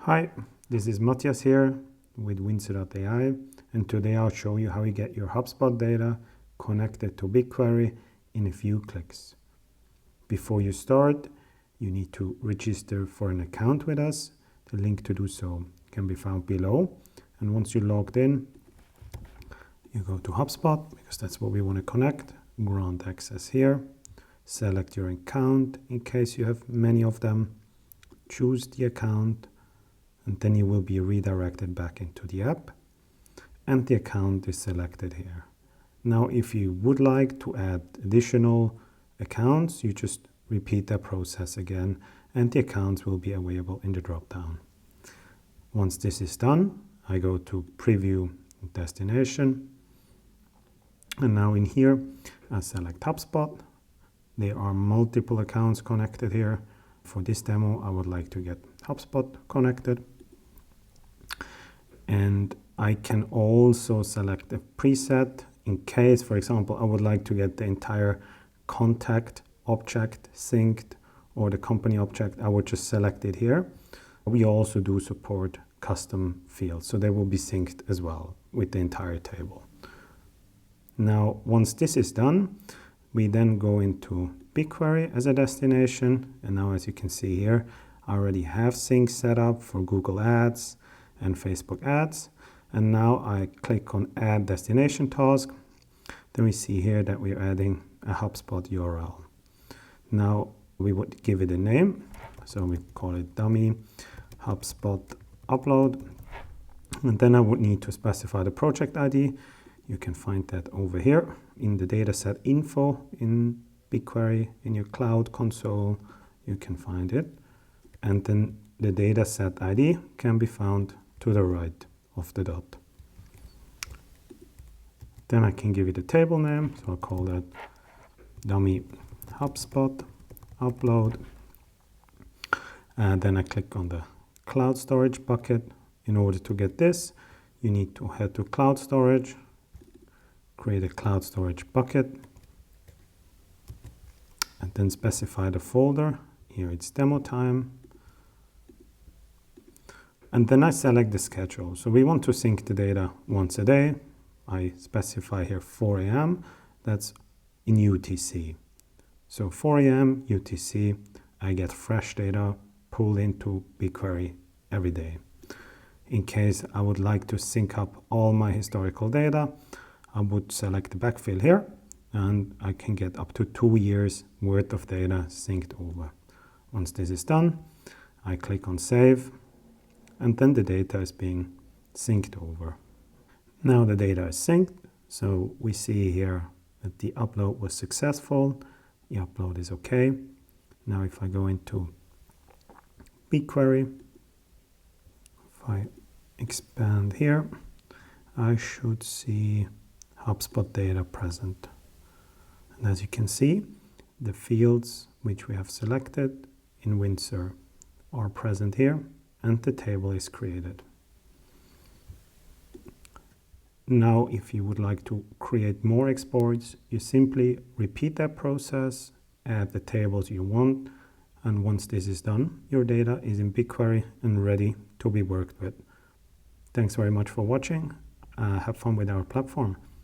Hi, this is Matthias here with Windsor.ai, and today I'll show you how you get your HubSpot data connected to BigQuery in a few clicks. Before you start, you need to register for an account with us. The link to do so can be found below. And once you're logged in, you go to HubSpot because that's what we want to connect. Grant access here. Select your account in case you have many of them. Choose the account. And then you will be redirected back into the app, and the account is selected here. Now, if you would like to add additional accounts, you just repeat that process again, and the accounts will be available in the drop-down. Once this is done, I go to Preview Destination, and now in here, I select HubSpot. There are multiple accounts connected here. For this demo, I would like to get HubSpot connected. And I can also select a preset in case, for example, I would like to get the entire contact object synced or the company object. I would just select it here. We also do support custom fields, so they will be synced as well with the entire table. Now, once this is done, we then go into BigQuery as a destination. And now, as you can see here, I already have sync set up for Google Ads and Facebook ads. And now I click on Add Destination Task. Then we see here that we're adding a HubSpot URL. Now we would give it a name. So we call it dummy HubSpot upload. And then I would need to specify the project ID. You can find that over here in the dataset info in BigQuery. In your Cloud Console, you can find it. And then the dataset ID can be found to the right of the dot. Then I can give it a table name, so I'll call that dummy HubSpot upload. And then I click on the cloud storage bucket. In order to get this, you need to head to cloud storage, create a cloud storage bucket, and then specify the folder. Here it's demo time. And then I select the schedule. So we want to sync the data once a day. I specify here 4 a.m. That's in UTC. So 4 a.m. UTC, I get fresh data pulled into BigQuery every day. In case I would like to sync up all my historical data, I would select the backfill here, and I can get up to 2 years worth of data synced over. Once this is done, I click on Save. And then the data is being synced over. Now the data is synced, so we see here that the upload was successful. The upload is okay. Now if I go into BigQuery, if I expand here, I should see HubSpot data present. And as you can see, the fields which we have selected in Windsor are present here, and the table is created. Now, if you would like to create more exports, you simply repeat that process, add the tables you want, and once this is done, your data is in BigQuery and ready to be worked with. Thanks very much for watching. Have fun with our platform.